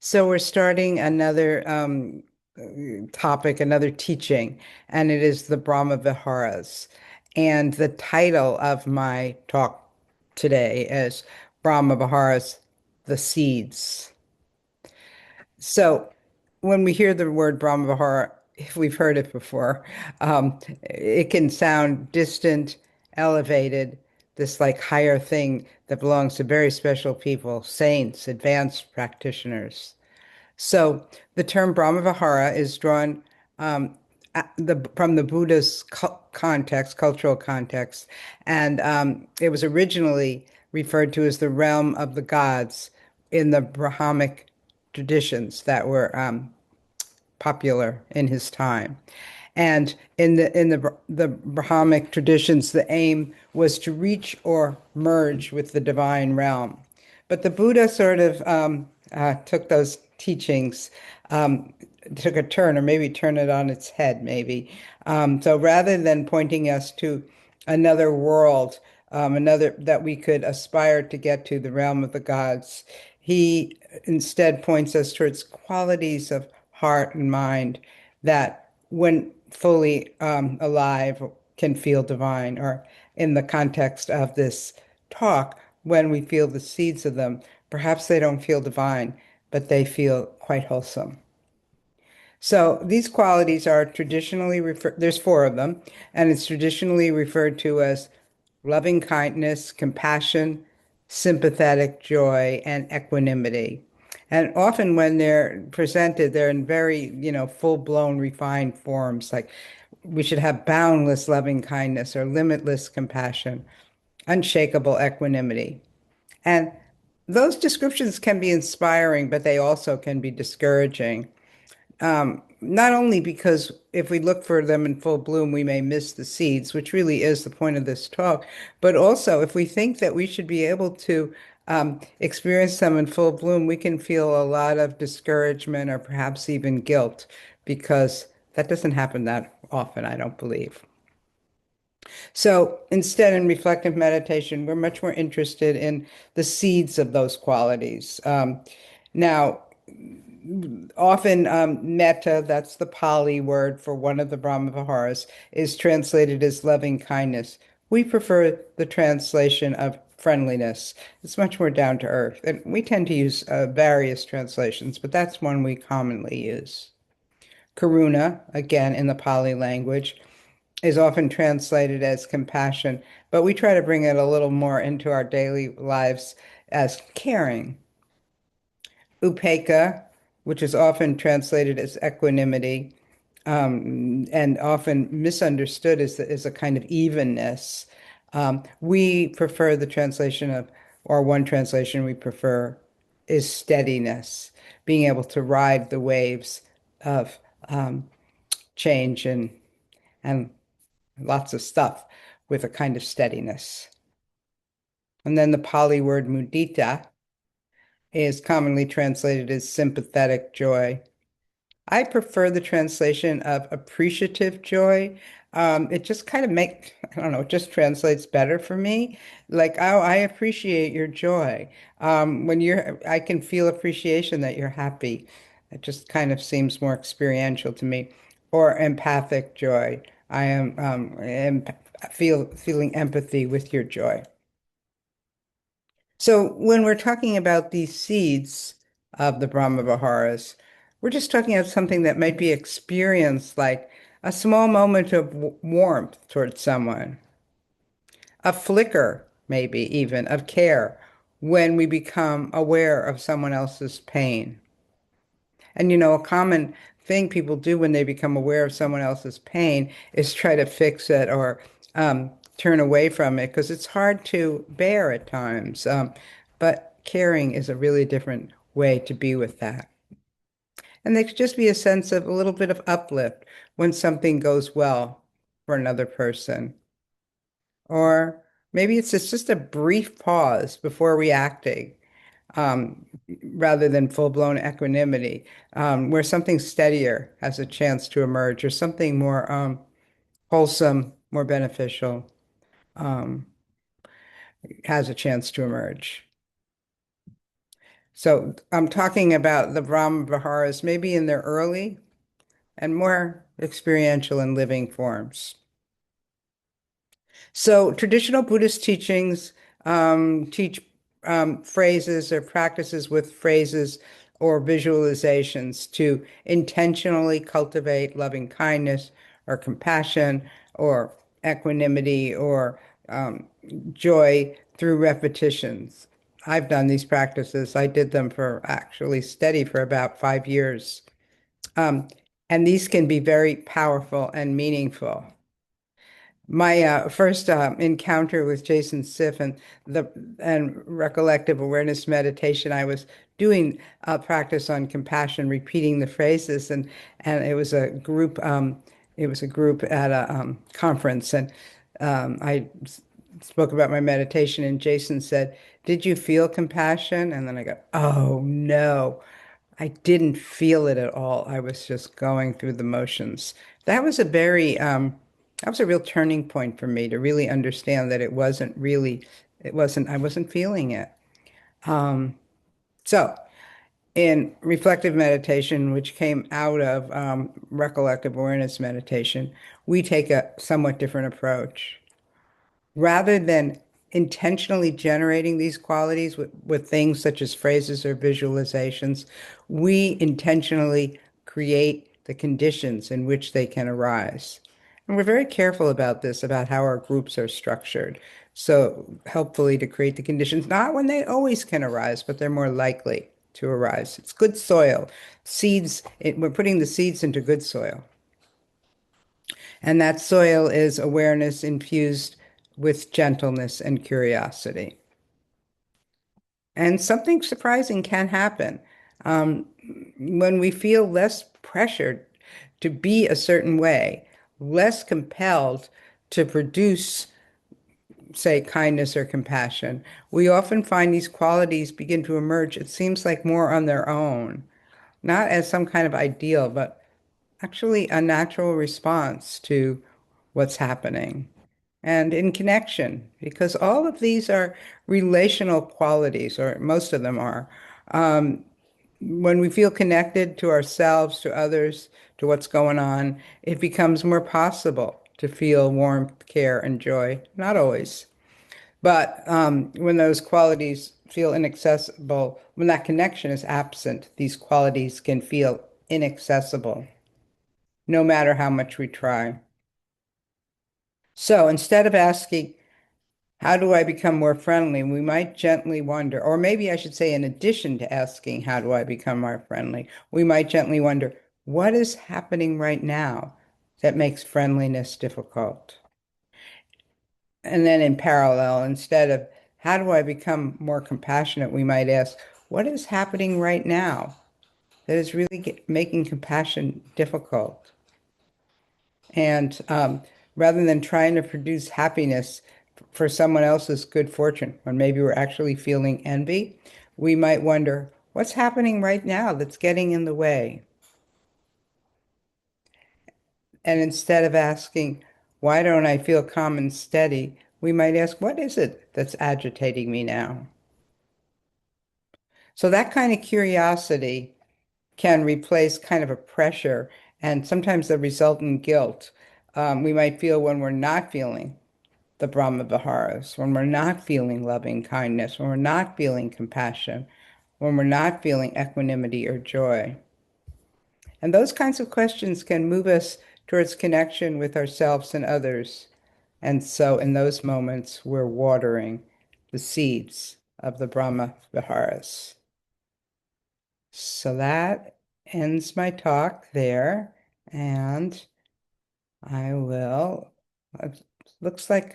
So we're starting another topic, another teaching, and it is the Brahmaviharas. And the title of my talk today is Brahmaviharas, the Seeds. So when we hear the word Brahmavihara, if we've heard it before, it can sound distant, elevated, this like higher thing that belongs to very special people, saints, advanced practitioners. So the term Brahmavihara is drawn from the Buddha's context, cultural context, and it was originally referred to as the realm of the gods in the Brahmic traditions that were popular in his time. And in the Brahmic traditions, the aim was to reach or merge with the divine realm. But the Buddha sort of took those teachings, took a turn, or maybe turn it on its head, maybe. So rather than pointing us to another world, another that we could aspire to get to, the realm of the gods, he instead points us towards qualities of heart and mind that, when fully alive, can feel divine, or in the context of this talk, when we feel the seeds of them, perhaps they don't feel divine, but they feel quite wholesome. So these qualities are traditionally referred, there's four of them, and it's traditionally referred to as loving kindness, compassion, sympathetic joy, and equanimity. And often when they're presented, they're in very, full-blown refined forms, like we should have boundless loving kindness or limitless compassion, unshakable equanimity. And those descriptions can be inspiring, but they also can be discouraging. Not only because if we look for them in full bloom, we may miss the seeds, which really is the point of this talk, but also if we think that we should be able to experience them in full bloom, we can feel a lot of discouragement or perhaps even guilt, because that doesn't happen that often, I don't believe. So instead, in reflective meditation, we're much more interested in the seeds of those qualities. Now, often metta, that's the Pali word for one of the Brahmaviharas, is translated as loving kindness. We prefer the translation of friendliness. It's much more down to earth. And we tend to use various translations, but that's one we commonly use. Karuna, again in the Pali language, is often translated as compassion, but we try to bring it a little more into our daily lives as caring. Upekkha, which is often translated as equanimity, and often misunderstood as a kind of evenness. We prefer the translation of, or one translation we prefer is steadiness, being able to ride the waves of change and lots of stuff with a kind of steadiness. And then the Pali word mudita is commonly translated as sympathetic joy. I prefer the translation of appreciative joy. It just kind of I don't know, it just translates better for me. Like, oh, I appreciate your joy. I can feel appreciation that you're happy. It just kind of seems more experiential to me. Or empathic joy. I am feeling empathy with your joy. So when we're talking about these seeds of the Brahmaviharas, we're just talking about something that might be experienced, like a small moment of warmth towards someone, a flicker, maybe even, of care when we become aware of someone else's pain. And a common thing people do when they become aware of someone else's pain is try to fix it or turn away from it, because it's hard to bear at times. But caring is a really different way to be with that. And there could just be a sense of a little bit of uplift when something goes well for another person. Or maybe it's just a brief pause before reacting, um, rather than full-blown equanimity, where something steadier has a chance to emerge, or something more wholesome, more beneficial, um, has a chance to emerge. So I'm talking about the Brahmaviharas, maybe in their early and more experiential and living forms. So traditional Buddhist teachings teach phrases or practices with phrases or visualizations to intentionally cultivate loving kindness or compassion or equanimity or um, joy through repetitions. I've done these practices. I did them for actually steady for about 5 years. Um, and these can be very powerful and meaningful. My first encounter with Jason Siff and recollective awareness meditation, I was doing a practice on compassion, repeating the phrases, and it was a group at a conference, and spoke about my meditation, and Jason said, "Did you feel compassion?" And then I go, "Oh no." I didn't feel it at all. I was just going through the motions. That was a very, that was a real turning point for me to really understand that I wasn't feeling it. Um, so in reflective meditation, which came out of recollective awareness meditation, we take a somewhat different approach rather than intentionally generating these qualities with things such as phrases or visualizations, we intentionally create the conditions in which they can arise. And we're very careful about this, about how our groups are structured. So, helpfully to create the conditions, not when they always can arise, but they're more likely to arise. It's good soil. We're putting the seeds into good soil. And that soil is awareness infused with gentleness and curiosity. And something surprising can happen um, when we feel less pressured to be a certain way, less compelled to produce, say, kindness or compassion. We often find these qualities begin to emerge, it seems like more on their own, not as some kind of ideal, but actually a natural response to what's happening and in connection, because all of these are relational qualities, or most of them are. Um, when we feel connected to ourselves, to others, to what's going on, it becomes more possible to feel warmth, care, and joy. Not always, but when those qualities feel inaccessible, when that connection is absent, these qualities can feel inaccessible, no matter how much we try. So instead of asking, how do I become more friendly? We might gently wonder, or maybe I should say, in addition to asking, how do I become more friendly? We might gently wonder, what is happening right now that makes friendliness difficult? And then in parallel, instead of, how do I become more compassionate? We might ask, what is happening right now that is really making compassion difficult? And rather than trying to produce happiness for someone else's good fortune, when maybe we're actually feeling envy, we might wonder, what's happening right now that's getting in the way? And instead of asking, why don't I feel calm and steady? We might ask, what is it that's agitating me now? So that kind of curiosity can replace kind of a pressure and sometimes the resultant guilt we might feel when we're not feeling the Brahmaviharas, when we're not feeling loving kindness, when we're not feeling compassion, when we're not feeling equanimity or joy. And those kinds of questions can move us towards connection with ourselves and others. And so in those moments, we're watering the seeds of the Brahmaviharas. So that ends my talk there. And I will, it looks like